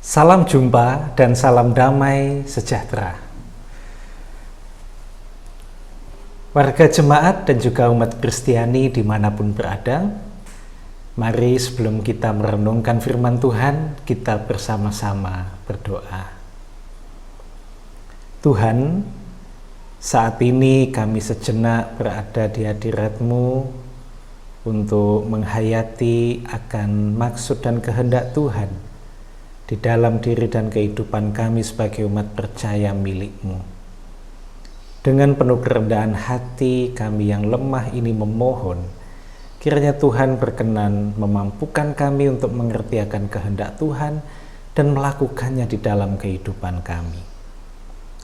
Salam jumpa dan salam damai sejahtera. Warga jemaat dan juga umat Kristiani dimanapun berada, mari sebelum kita merenungkan firman Tuhan, kita bersama-sama berdoa. Tuhan, saat ini kami sejenak berada di hadirat-Mu untuk menghayati akan maksud dan kehendak Tuhan di dalam diri dan kehidupan kami sebagai umat percaya milik-Mu. Dengan penuh kerendahan hati kami yang lemah ini memohon, kiranya Tuhan berkenan memampukan kami untuk mengerti akan kehendak Tuhan dan melakukannya di dalam kehidupan kami.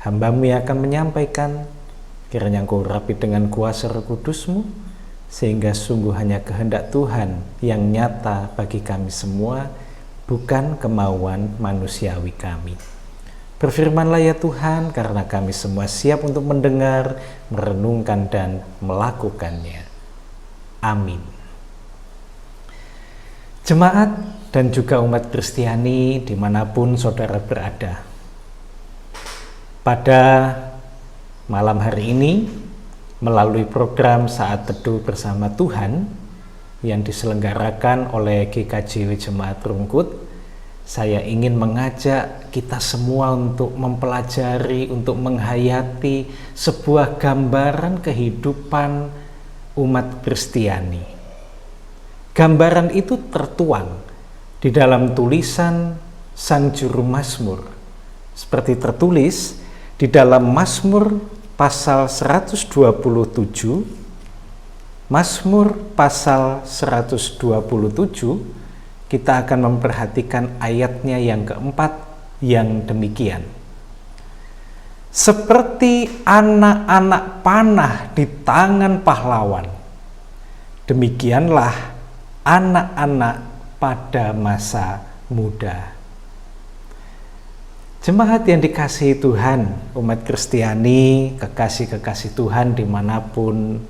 Hamba-Mu yang akan menyampaikan, kiranya Engkau urapi dengan kuasa Roh Kudus-Mu, sehingga sungguh hanya kehendak Tuhan yang nyata bagi kami semua, bukan kemauan manusiawi kami. Berfirmanlah ya Tuhan, karena kami semua siap untuk mendengar, merenungkan, dan melakukannya. Amin. Jemaat dan juga umat Kristiani dimanapun saudara berada, pada malam hari ini melalui program Saat Teduh Bersama Tuhan yang diselenggarakan oleh GKJW Jemaat Rungkut, saya ingin mengajak kita semua untuk mempelajari, untuk menghayati sebuah gambaran kehidupan umat Kristiani. Gambaran itu tertuang di dalam tulisan Sang Juru Mazmur, seperti tertulis di dalam Mazmur pasal 127, Mazmur pasal 127, kita akan memperhatikan ayatnya yang keempat yang demikian. Seperti anak-anak panah di tangan pahlawan, demikianlah anak-anak pada masa muda. Jemaat yang dikasihi Tuhan, umat Kristiani, kekasih-kekasih Tuhan dimanapun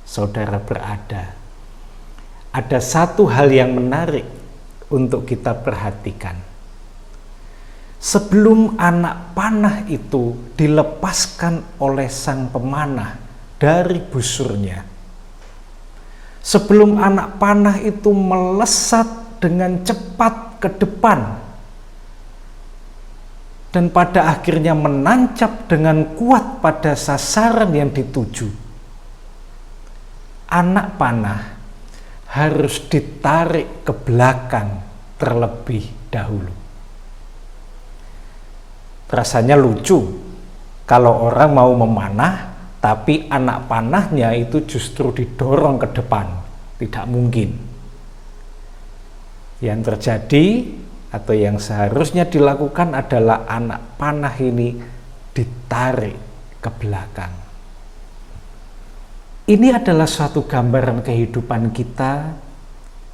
saudara berada, ada satu hal yang menarik untuk kita perhatikan. Sebelum anak panah itu dilepaskan oleh sang pemanah dari busurnya, sebelum anak panah itu melesat dengan cepat ke depan dan pada akhirnya menancap dengan kuat pada sasaran yang dituju, anak panah harus ditarik ke belakang terlebih dahulu. Rasanya lucu kalau orang mau memanah tapi anak panahnya itu justru didorong ke depan. Tidak mungkin. Yang terjadi atau yang seharusnya dilakukan adalah anak panah ini ditarik ke belakang. Ini adalah suatu gambaran kehidupan kita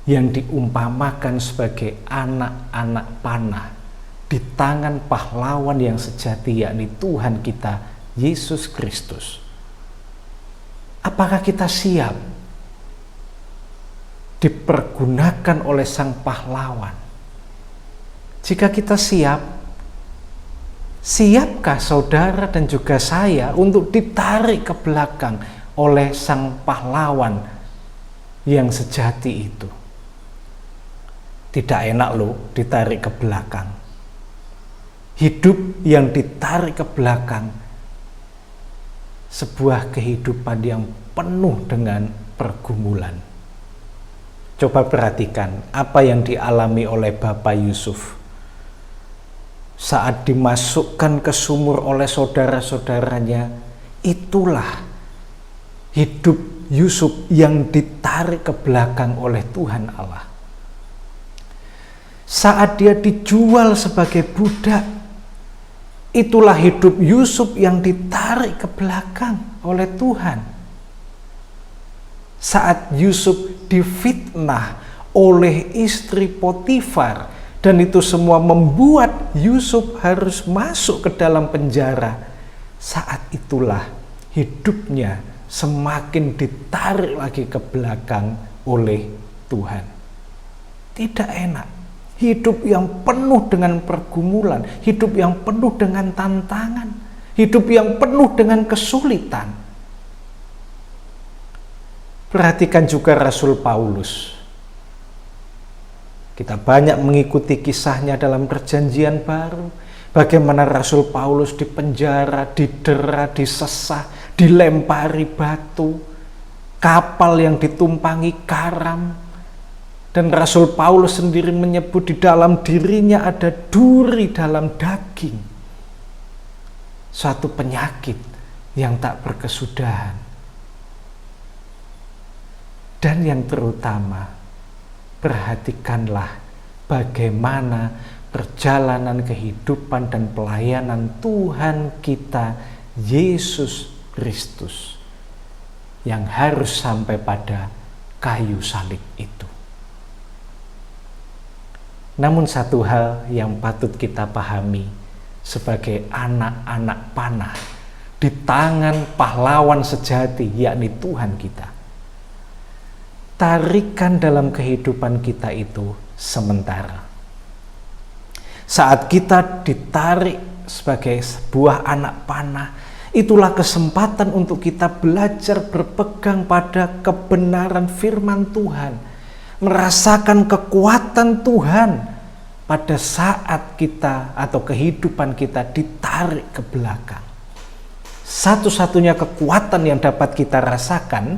yang diumpamakan sebagai anak-anak panah di tangan pahlawan yang sejati, yakni Tuhan kita, Yesus Kristus. Apakah kita siap dipergunakan oleh sang pahlawan? Jika kita siap, siapkah saudara dan juga saya untuk ditarik ke belakang oleh sang pahlawan yang sejati itu? Tidak enak loh ditarik ke belakang. Hidup yang ditarik ke belakang, sebuah kehidupan yang penuh dengan pergumulan. Coba perhatikan apa yang dialami oleh Bapak Yusuf saat dimasukkan ke sumur oleh saudara-saudaranya. Itulah hidup Yusuf yang ditarik ke belakang oleh Tuhan Allah. Saat dia dijual sebagai budak, itulah hidup Yusuf yang ditarik ke belakang oleh Tuhan. Saat Yusuf difitnah oleh istri Potifar, dan itu semua membuat Yusuf harus masuk ke dalam penjara, saat itulah hidupnya semakin ditarik lagi ke belakang oleh Tuhan. Tidak enak. hidup yang penuh dengan pergumulan, hidup yang penuh dengan tantangan, hidup yang penuh dengan kesulitan. Perhatikan juga Rasul Paulus. Kita banyak mengikuti kisahnya dalam Perjanjian Baru. Bagaimana Rasul Paulus dipenjara, didera, disesah, dilempari batu, kapal yang ditumpangi karam. Dan Rasul Paulus sendiri menyebut di dalam dirinya ada duri dalam daging. Suatu penyakit yang tak berkesudahan. Dan yang terutama, perhatikanlah bagaimana perjalanan kehidupan dan pelayanan Tuhan kita Yesus Kristus yang harus sampai pada kayu salib itu. Namun satu hal yang patut kita pahami sebagai anak-anak panah di tangan pahlawan sejati, yakni Tuhan kita. Tarikan dalam kehidupan kita itu sementara. Saat kita ditarik sebagai sebuah anak panah, itulah kesempatan untuk kita belajar berpegang pada kebenaran firman Tuhan, merasakan kekuatan Tuhan pada saat kita atau kehidupan kita ditarik ke belakang. Satu-satunya kekuatan yang dapat kita rasakan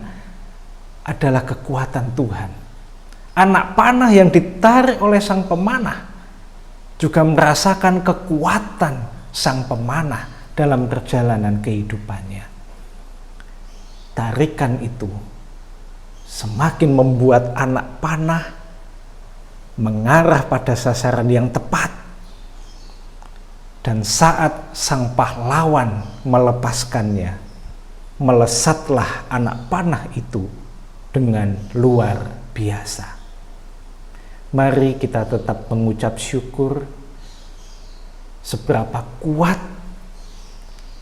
adalah kekuatan Tuhan. Anak panah yang ditarik oleh sang pemanah juga merasakan kekuatan sang pemanah dalam perjalanan kehidupannya. Tarikan itu semakin membuat anak panah mengarah pada sasaran yang tepat. Dan saat sang pahlawan melepaskannya, melesatlah anak panah itu dengan luar biasa. Mari kita tetap mengucap syukur seberapa kuat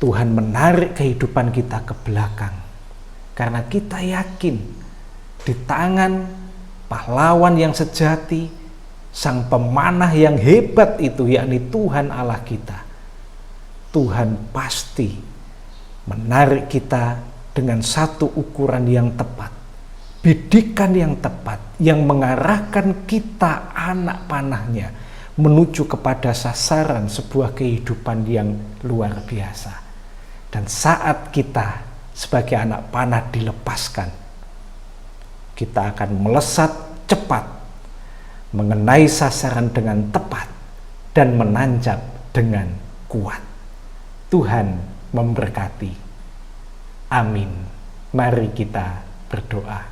Tuhan menarik kehidupan kita ke belakang. Karena kita yakin di tangan pahlawan yang sejati, sang pemanah yang hebat itu, yakni Tuhan Allah kita, Tuhan pasti menarik kita dengan satu ukuran yang tepat, bidikan yang tepat, yang mengarahkan kita anak panahnya menuju kepada sasaran sebuah kehidupan yang luar biasa. Dan saat kita sebagai anak panah dilepaskan, kita akan melesat cepat, mengenai sasaran dengan tepat, dan menancap dengan kuat. Tuhan memberkati. Amin. Mari kita berdoa.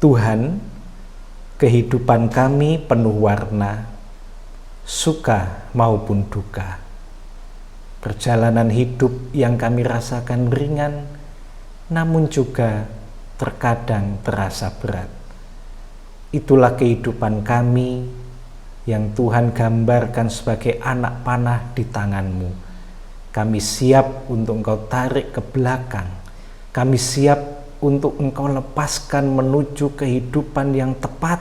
Tuhan, kehidupan kami penuh warna, suka maupun duka. Perjalanan hidup yang kami rasakan ringan, namun juga terkadang terasa berat. Itulah kehidupan kami yang Tuhan gambarkan sebagai anak panah di tangan-Mu. Kami siap untuk Engkau tarik ke belakang. Kami siap untuk Engkau lepaskan menuju kehidupan yang tepat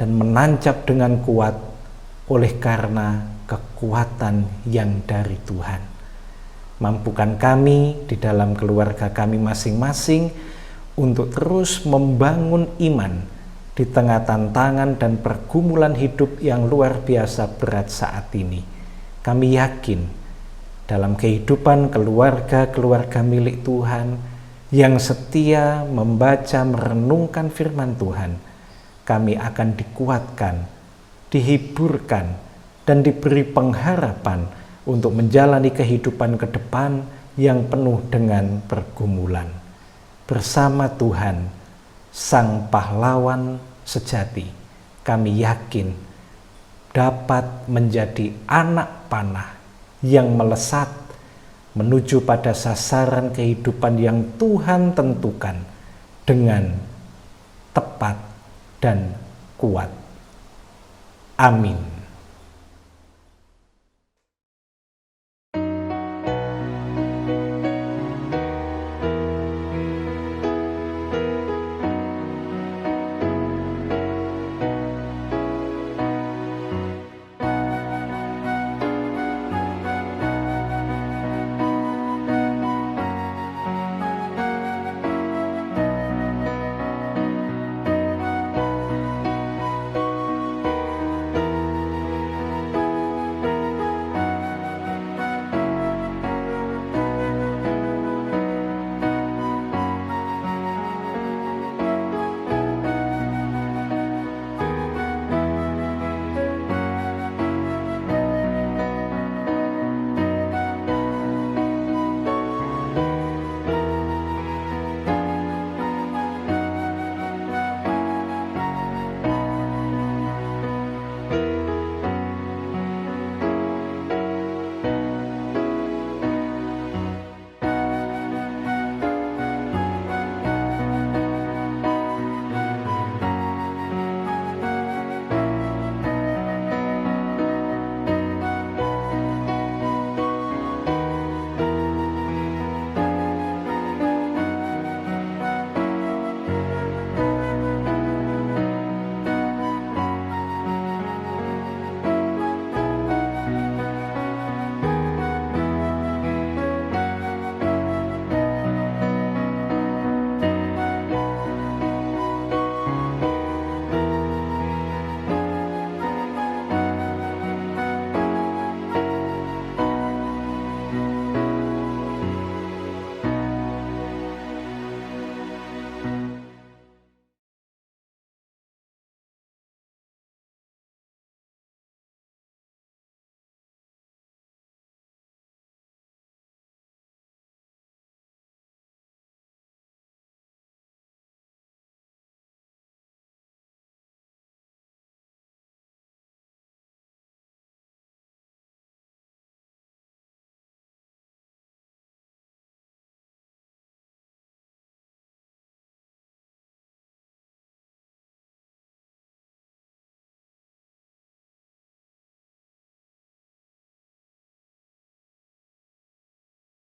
dan menancap dengan kuat oleh karena kekuatan yang dari Tuhan. Mampukan kami di dalam keluarga kami masing-masing untuk terus membangun iman di tengah tantangan dan pergumulan hidup yang luar biasa berat saat ini. Kami yakin dalam kehidupan keluarga-keluarga milik Tuhan yang setia membaca merenungkan firman Tuhan, kami akan dikuatkan, dihiburkan, dan diberi pengharapan untuk menjalani kehidupan ke depan yang penuh dengan pergumulan. Bersama Tuhan, Sang Pahlawan sejati, kami yakin dapat menjadi anak panah yang melesat menuju pada sasaran kehidupan yang Tuhan tentukan dengan tepat dan kuat. Amin.